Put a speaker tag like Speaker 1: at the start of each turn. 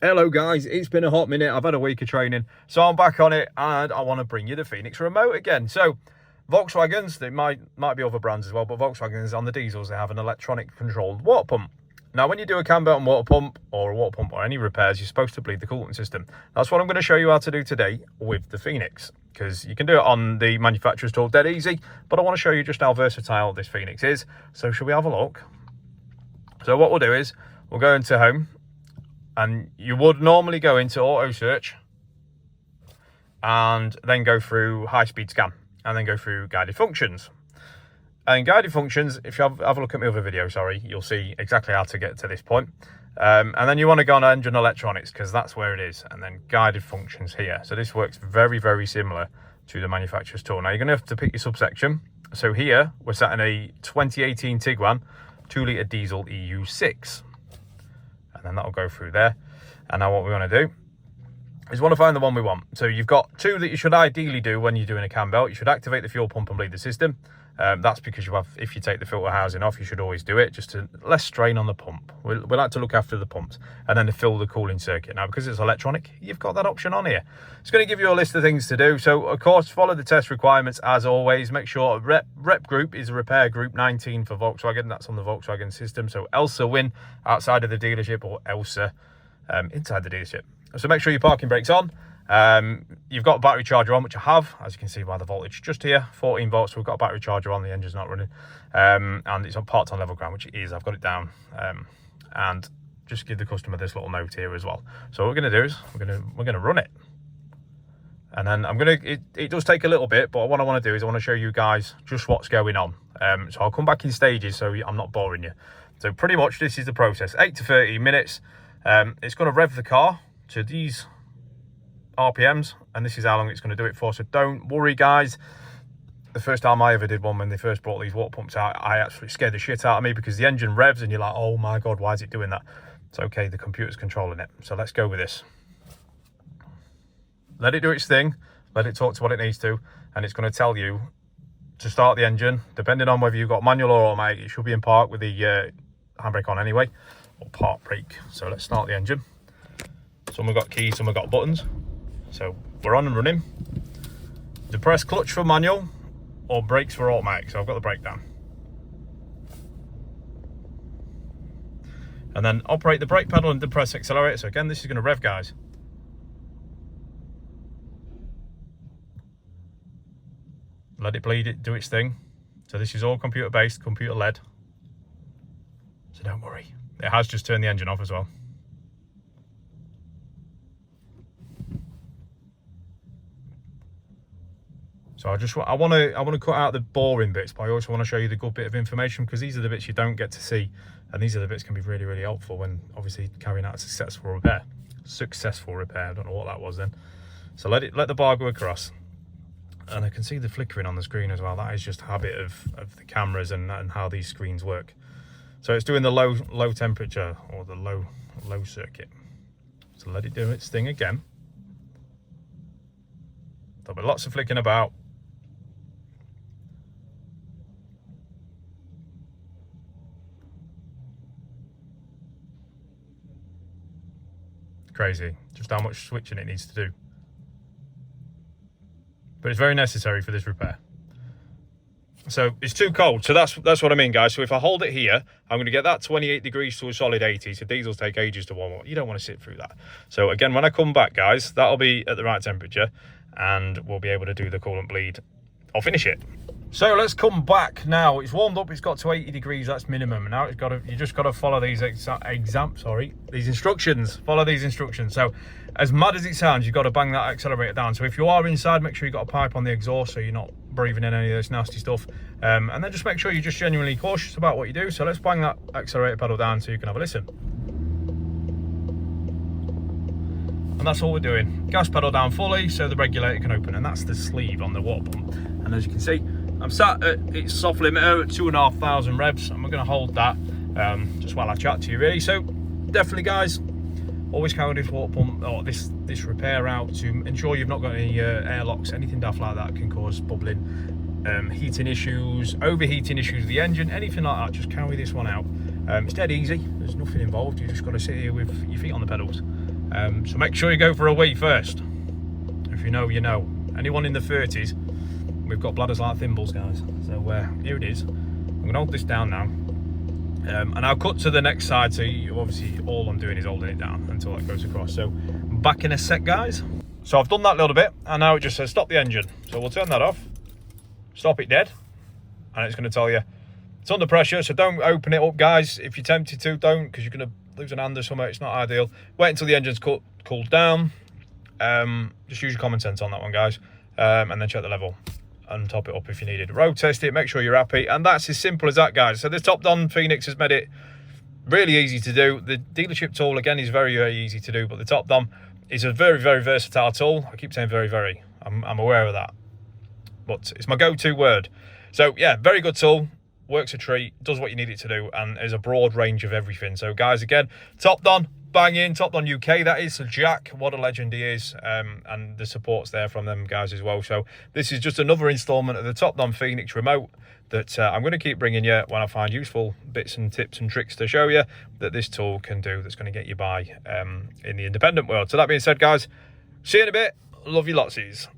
Speaker 1: Hello guys, it's been a hot minute. I've had a week of training, so I'm back on it and I want to bring you the Phoenix remote again. So Volkswagens, they might be other brands as well, but Volkswagens on the diesels, they have an electronic controlled water pump. Now when you do a cam belt and water pump or any repairs, you're supposed to bleed the coolant system. That's what I'm going to show you how to do today with the Phoenix, because you can do it on the manufacturer's tool dead easy, but I want to show you just how versatile this Phoenix is. So shall we have a look? So what we'll do is we'll go into home, and you would normally go into auto search and then go through high speed scan and then go through guided functions. And guided functions, if you have a look at my other video, sorry, you'll see exactly how to get to this point. And then you want to go on engine electronics, because that's where it is. And then guided functions here. So this works very, very similar to the manufacturer's tool. Now you're going to have to pick your subsection. So here we're sat in a 2018 Tiguan 2-litre diesel EU6. And then that'll go through there. And now what we want to do is want to find the one we want. So you've got two that you should ideally do when you're doing a cam belt. You should activate the fuel pump and bleed the system. That's because if you take the filter housing off, you should always do it, just to less strain on the pump. We like to look after the pumps. And then to fill the cooling circuit. Now, because it's electronic, you've got that option on here. It's going to give you a list of things to do. So, of course, follow the test requirements as always. Make sure rep group is repair group 19 for Volkswagen. That's on the Volkswagen system. So, ELSA win outside of the dealership, or ELSA inside the dealership. So, make sure your parking brake's on. You've got a battery charger on, which I have, as you can see by the voltage just here, 14 volts. So we've got a battery charger on, the engine's not running, and it's on parked on level ground, which it is. I've got it down, and just give the customer this little note here as well. So what we're going to do is we're going to run it, and then it does take a little bit, but what I want to do is I want to show you guys just what's going on. So I'll come back in stages, so I'm not boring you. So pretty much this is the process: 8 to 13 minutes. It's going to rev the car to these RPMs, and this is how long it's going to do it for. So don't worry guys, the first time I ever did one, when they first brought these water pumps out, I actually scared the shit out of me, because the engine revs and you're like, oh my god, why is it doing that? It's okay, the computer's controlling it. So let's go with this. Let it do its thing, let it talk to what it needs to, and it's going to tell you to start the engine. Depending on whether you've got manual or automatic, it should be in park with the handbrake on anyway, or park brake. So let's start the engine. Some have got keys, some have got buttons. So we're on and running. Depress clutch for manual or brakes for automatic. So I've got the brake down. And then operate the brake pedal and depress accelerator. So again, this is going to rev, guys. Let it bleed, it do its thing. So this is all computer based, computer led. So don't worry. It has just turned the engine off as well. So I want to cut out the boring bits, but I also want to show you the good bit of information, because these are the bits you don't get to see, and these are the bits can be really, really helpful when obviously carrying out a successful repair. I don't know what that was then. So let the bar go across, and I can see the flickering on the screen as well. That is just habit of the cameras and how these screens work. So it's doing the low temperature, or the low circuit. So let it do its thing again. There'll be lots of flicking about. Crazy just how much switching it needs to do, but it's very necessary for this repair. So it's too cold, so that's what I mean, guys. So if I hold it here, I'm going to get that 28 degrees to a solid 80. So diesels take ages to warm up. You don't want to sit through that. So again, when I come back, guys, that'll be at the right temperature, and we'll be able to do the coolant bleed. I'll finish it. So let's come back now. It's warmed up, it's got to 80 degrees, that's minimum. Now you just got to follow these these instructions. Follow these instructions. So as mad as it sounds, you've got to bang that accelerator down. So if you are inside, make sure you've got a pipe on the exhaust so you're not breathing in any of this nasty stuff. And then just make sure you're just genuinely cautious about what you do. So let's bang that accelerator pedal down so you can have a listen. And that's all we're doing. Gas pedal down fully so the regulator can open, and that's the sleeve on the water pump. And as you can see, I'm sat at its soft limiter at 2,500 revs, and we're going to hold that just while I chat to you, really. So definitely, guys, always carry this water pump or this repair out to ensure you've not got any airlocks, anything daft like that can cause bubbling, heating issues, overheating issues with the engine, anything like that. Just carry this one out. It's dead easy. There's nothing involved. You just got to sit here with your feet on the pedals. So make sure you go for a wee first. If you know, you know. Anyone in the 30s, we've got bladders like thimbles, guys. So here it is. I'm going to hold this down now. And I'll cut to the next side, so obviously all I'm doing is holding it down until that goes across. So back in a sec, guys. So I've done that little bit, and now it just says stop the engine. So we'll turn that off, stop it dead, and it's going to tell you it's under pressure. So don't open it up, guys. If you're tempted to, don't, because you're going to lose an hand or something. It's not ideal. Wait until the engine's cooled down. Just use your common sense on that one, guys, and then check the level and top it up if you needed. Road test it, make sure you're happy, and that's as simple as that, guys. So this top-down Phoenix has made it really easy to do. The dealership tool, again, is very, very easy to do, but the top-down is a very, very versatile tool. I keep saying very, very. I'm aware of that, but it's my go-to word. So yeah, very good tool, works a treat, does what you need it to do, and there's a broad range of everything. So guys, again, top-down, bang in, top-down UK, that is. So Jack, what a legend he is, and the support's there from them guys as well. So this is just another installment of the top-down Phoenix remote that I'm going to keep bringing you when I find useful bits and tips and tricks to show you that this tool can do, that's going to get you by in the independent world. So that being said, guys, see you in a bit. Love you lotsies.